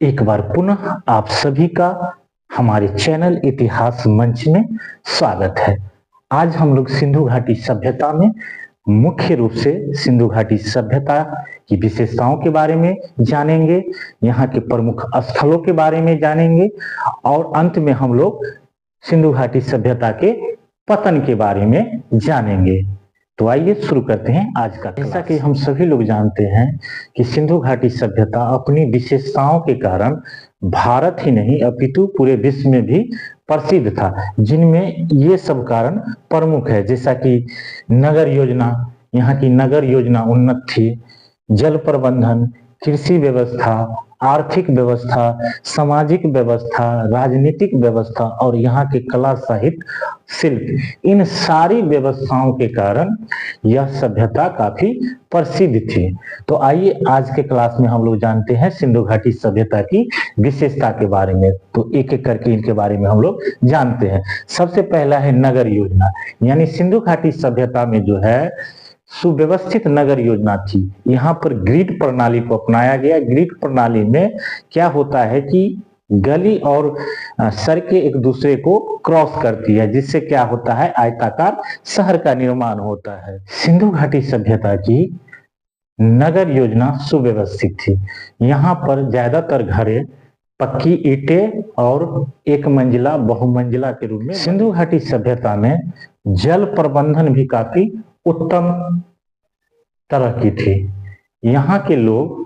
एक बार पुनः आप सभी का हमारे चैनल इतिहास मंच में स्वागत है। आज हम लोग सिंधु घाटी सभ्यता में मुख्य रूप से सिंधु घाटी सभ्यता की विशेषताओं के बारे में जानेंगे, यहाँ के प्रमुख स्थलों के बारे में जानेंगे और अंत में हम लोग सिंधु घाटी सभ्यता के पतन के बारे में जानेंगे। तो आइए शुरू करते हैं आज का। जैसा कि हम सभी लोग जानते हैं कि सिंधु घाटी सभ्यता अपनी विशेषताओं के कारण भारत ही नहीं अपितु पूरे विश्व में भी प्रसिद्ध था, जिनमें ये सब कारण प्रमुख है। जैसा कि नगर योजना, यहाँ की नगर योजना उन्नत थी, जल प्रबंधन, कृषि व्यवस्था, आर्थिक व्यवस्था, सामाजिक व्यवस्था, राजनीतिक व्यवस्था और यहाँ के कला, साहित्य, शिल्प, इन सारी व्यवस्थाओं के कारण यह सभ्यता काफी प्रसिद्ध थी। तो आइए आज के क्लास में हम लोग जानते हैं सिंधु घाटी सभ्यता की विशेषता के बारे में। तो एक एक करके इनके बारे में हम लोग जानते हैं। सबसे पहला है नगर योजना, यानी सिंधु घाटी सभ्यता में जो है सुव्यवस्थित नगर योजना थी। यहाँ पर ग्रिड प्रणाली को अपनाया गया। ग्रिड प्रणाली में क्या होता है कि गली और सड़कें एक दूसरे को क्रॉस करती है, जिससे क्या होता है आयताकार शहर का निर्माण होता है। सिंधु घाटी सभ्यता की नगर योजना सुव्यवस्थित थी। यहाँ पर ज्यादातर घरें पक्की ईंटें और एक मंजिला बहुमंजिला के रूप में। सिंधु घाटी सभ्यता में जल प्रबंधन भी काफी उत्तम तरह की थी। यहाँ के लोग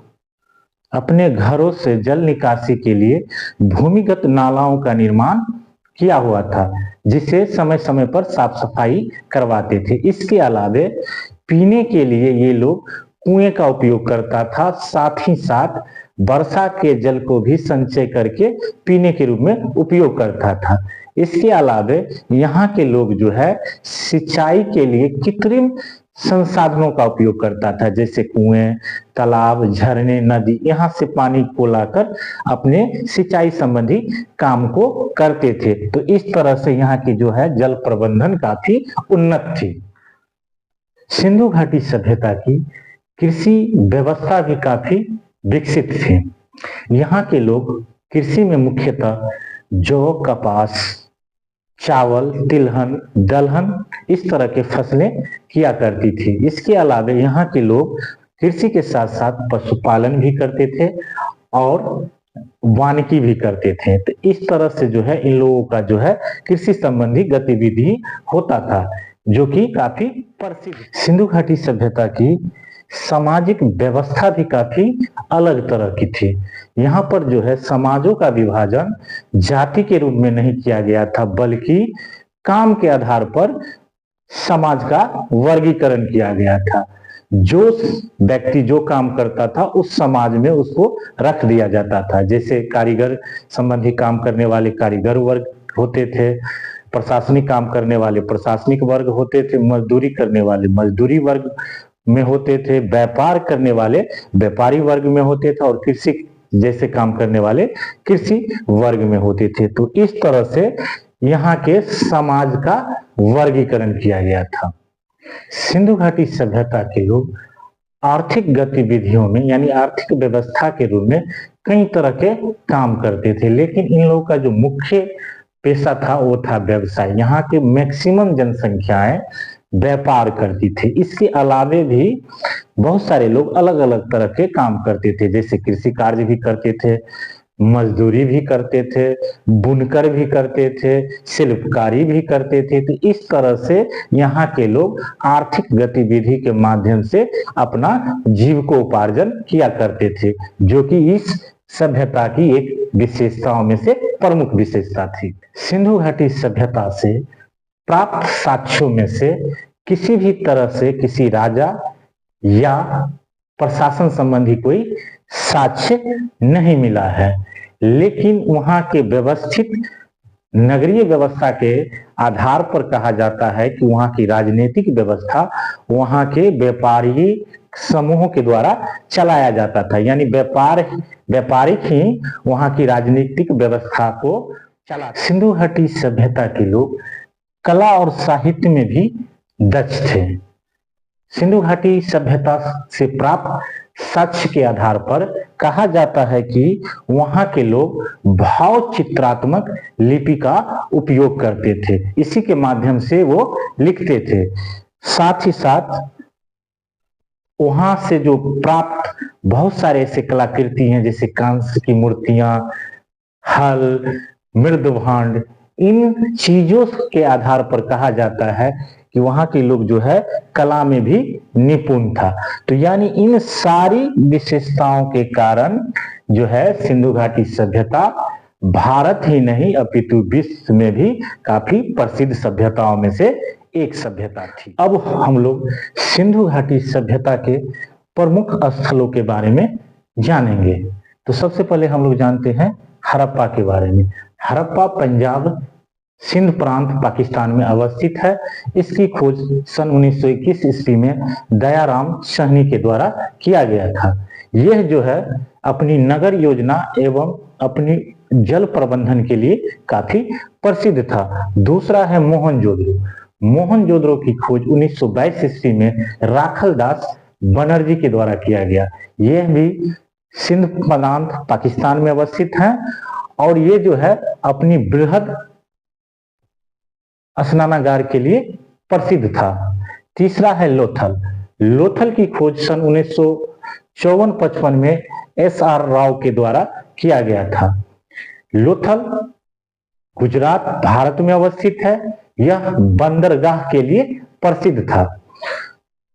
अपने घरों से जल निकासी के लिए भूमिगत नालाओं का निर्माण किया हुआ था, जिसे समय समय पर साफ सफाई करवाते थे। इसके अलावे पीने के लिए ये लोग कुएं का उपयोग करता था, साथ ही साथ वर्षा के जल को भी संचय करके पीने के रूप में उपयोग करता था। इसके अलावे यहाँ के लोग जो है सिंचाई के लिए कृत्रिम संसाधनों का उपयोग करता था, जैसे कुएं, तालाब, झरने, नदी, यहाँ से पानी को लाकर अपने सिंचाई संबंधी काम को करते थे। तो इस तरह से यहाँ की जो है जल प्रबंधन काफी उन्नत थी। सिंधु घाटी सभ्यता की कृषि व्यवस्था भी काफी विकसित थी। यहाँ के लोग कृषि में मुख्यतः जौ, कपास, चावल, तिलहन, दलहन इस तरह के फसलें किया करती थी। इसके अलावा यहाँ के लोग कृषि के साथ साथ पशुपालन भी करते थे और वानिकी भी करते थे। तो इस तरह से जो है इन लोगों का जो है कृषि संबंधी गतिविधि होता था, जो कि काफी प्रसिद्ध। सिंधु घाटी सभ्यता की सामाजिक व्यवस्था भी काफी अलग तरह की थी। यहाँ पर जो है समाजों का विभाजन जाति के रूप में नहीं किया गया था, बल्कि काम के आधार पर समाज का वर्गीकरण किया गया था। जो व्यक्ति जो काम करता था उस समाज में उसको रख दिया जाता था। जैसे कारीगर संबंधी काम करने वाले कारीगर वर्ग होते थे, प्रशासनिक काम करने वाले प्रशासनिक वर्ग होते थे, मजदूरी करने वाले मजदूरी वर्ग में होते थे, व्यापार करने वाले व्यापारी वर्ग में होते थे और कृषि जैसे काम करने वाले कृषि वर्ग में होते थे। तो इस तरह से यहाँ के समाज का वर्गीकरण किया गया था। सिंधु घाटी सभ्यता के लोग आर्थिक गतिविधियों में यानी आर्थिक व्यवस्था के रूप में कई तरह के काम करते थे, लेकिन इन लोगों का जो मुख्य पेशा था वो था व्यवसाय। यहाँ के मैक्सिमम जनसंख्याएं व्यापार करती थी। इसके अलावे भी बहुत सारे लोग अलग अलग तरह के काम करते थे, जैसे कृषि कार्य भी करते थे, मजदूरी भी करते थे, बुनकर भी करते थे, शिल्पकारी भी करते थे। तो इस तरह से यहाँ के लोग आर्थिक गतिविधि के माध्यम से अपना जीविकोपार्जन किया करते थे, जो कि इस सभ्यता की एक विशेषताओं में से प्रमुख विशेषता थी। सिंधु घाटी सभ्यता से प्राप्त साक्ष्यों में से किसी भी तरह से किसी राजा या प्रशासन संबंधी कोई साक्ष्य नहीं मिला है, लेकिन वहां के व्यवस्थित नगरीय व्यवस्था के आधार पर कहा जाता है कि वहां की राजनीतिक व्यवस्था वहां के व्यापारी समूहों के द्वारा चलाया जाता था। यानी व्यापारिक ही वहां की राजनीतिक व्यवस्था को चला। सिंधु घाटी सभ्यता के लोग कला और साहित्य में भी दक्ष थे। सिंधु घाटी सभ्यता से प्राप्त साक्ष्य के आधार पर कहा जाता है कि वहां के लोग भाव चित्रात्मक लिपि का उपयोग करते थे, इसी के माध्यम से वो लिखते थे। साथ ही साथ वहां से जो प्राप्त बहुत सारे ऐसे कलाकृति हैं, जैसे कांस्य की मूर्तियां, हल, मृदभांड, इन चीजों के आधार पर कहा जाता है कि वहां के लोग जो है कला में भी निपुण था। तो यानी इन सारी विशेषताओं के कारण जो है सिंधु घाटी सभ्यता भारत ही नहीं अपितु विश्व में भी काफी प्रसिद्ध सभ्यताओं में से एक सभ्यता थी। अब हम लोग सिंधु घाटी सभ्यता के प्रमुख स्थलों के बारे में जानेंगे। तो सबसे पहले हम लोग जानते हैं हड़प्पा के बारे में। हड़प्पा पंजाब सिंध प्रांत पाकिस्तान में अवस्थित है। इसकी खोज सन 1921 ईस्वी में दयाराम साहनी के द्वारा किया गया था। यह जो है अपनी नगर योजना एवं अपनी जल प्रबंधन के लिए काफी प्रसिद्ध था। दूसरा है मोहनजोदड़ो। मोहनजोदड़ो की खोज 1922 ईस्वी में राखलदास बनर्जी के द्वारा किया गया। यह भी सिंध प्रांत पाकिस्तान में अवस्थित है और ये जो है अपनी बृहद स्नानागार के लिए प्रसिद्ध था। तीसरा है लोथल। लोथल की खोज सन 1954-55 में एस.आर. राव के द्वारा किया गया था। लोथल गुजरात भारत में अवस्थित है। यह बंदरगाह के लिए प्रसिद्ध था।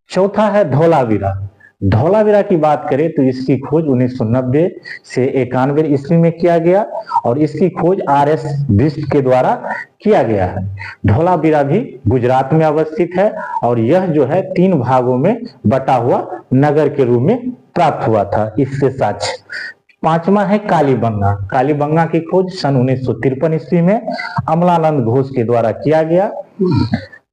चौथा है धौलावीरा। धौलावीरा की बात करें तो इसकी खोज 1990 से 91 ईस्वी में किया गया और इसकी खोज R.S. बिष्ट के द्वारा किया गया है। धौलावीरा भी गुजरात में अवस्थित है और यह जो है 3 भागों में बटा हुआ नगर के रूप में प्राप्त हुआ था। इससे साक्ष्य। पांचवा है कालीबंगा। कालीबंगा की खोज सन 1953 ईस्वी में अमलानंद घोष के द्वारा किया गया।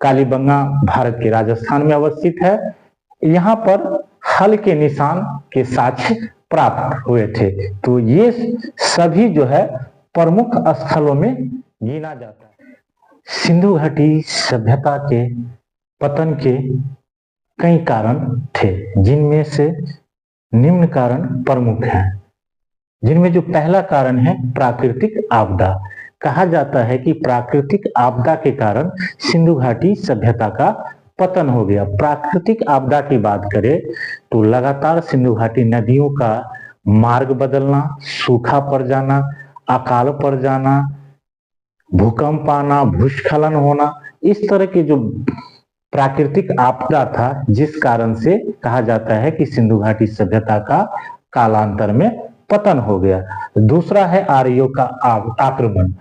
कालीबंगा भारत के राजस्थान में अवस्थित है। यहाँ पर हल के निशान के साक्ष्य प्राप्त हुए थे। तो ये सभी जो है प्रमुख स्थलों में गिना जाता है। सिंधु घाटी सभ्यता के पतन के कई कारण थे, जिनमें से निम्न कारण प्रमुख हैं। जिनमें जो पहला कारण है प्राकृतिक आपदा। कहा जाता है कि प्राकृतिक आपदा के कारण सिंधु घाटी सभ्यता का पतन हो गया। प्राकृतिक आपदा की बात करें तो लगातार सिंधु घाटी नदियों का मार्ग बदलना, सूखा पड़ जाना, अकाल पड़ जाना, भूकंप आना, भूस्खलन होना, इस तरह के जो प्राकृतिक आपदा था, जिस कारण से कहा जाता है कि सिंधु घाटी सभ्यता का कालांतर में पतन हो गया। दूसरा है आर्यों का आक्रमण।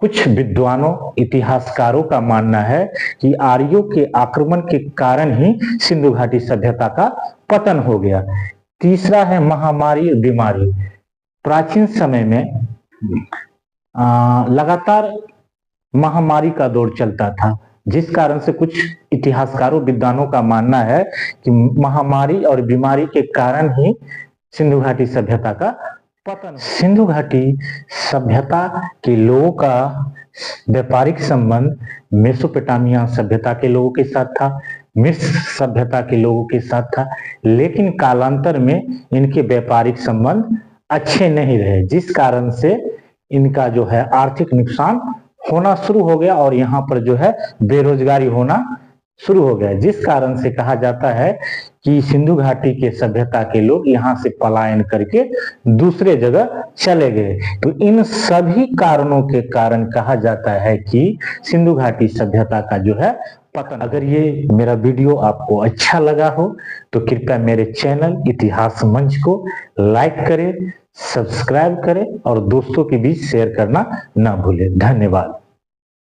कुछ विद्वानों, इतिहासकारों का मानना है कि आर्यों के आक्रमण के कारण ही सिंधु घाटी सभ्यता का पतन हो गया। तीसरा है महामारी और बीमारी। प्राचीन समय में लगातार महामारी का दौर चलता था, जिस कारण से कुछ इतिहासकारों, विद्वानों का मानना है कि महामारी और बीमारी के कारण ही सिंधु घाटी सभ्यता का पतन। सिंधु घाटी सभ्यता के लोगों का व्यापारिक संबंध मेसोपोटामिया सभ्यता के लोगों के साथ था, मिस्र सभ्यता के लोगों के साथ था, लेकिन कालांतर में इनके व्यापारिक संबंध अच्छे नहीं रहे, जिस कारण से इनका जो है आर्थिक नुकसान होना शुरू हो गया और यहाँ पर जो है बेरोजगारी होना शुरू हो गया, जिस कारण से कहा जाता है कि सिंधु घाटी के सभ्यता के लोग यहाँ से पलायन करके दूसरे जगह चले गए। तो इन सभी कारणों के कारण कहा जाता है कि सिंधु घाटी सभ्यता का जो है पतन। अगर ये मेरा वीडियो आपको अच्छा लगा हो तो कृपया मेरे चैनल इतिहास मंच को लाइक करें, सब्सक्राइब करें और दोस्तों के बीच शेयर करना ना भूलें। धन्यवाद।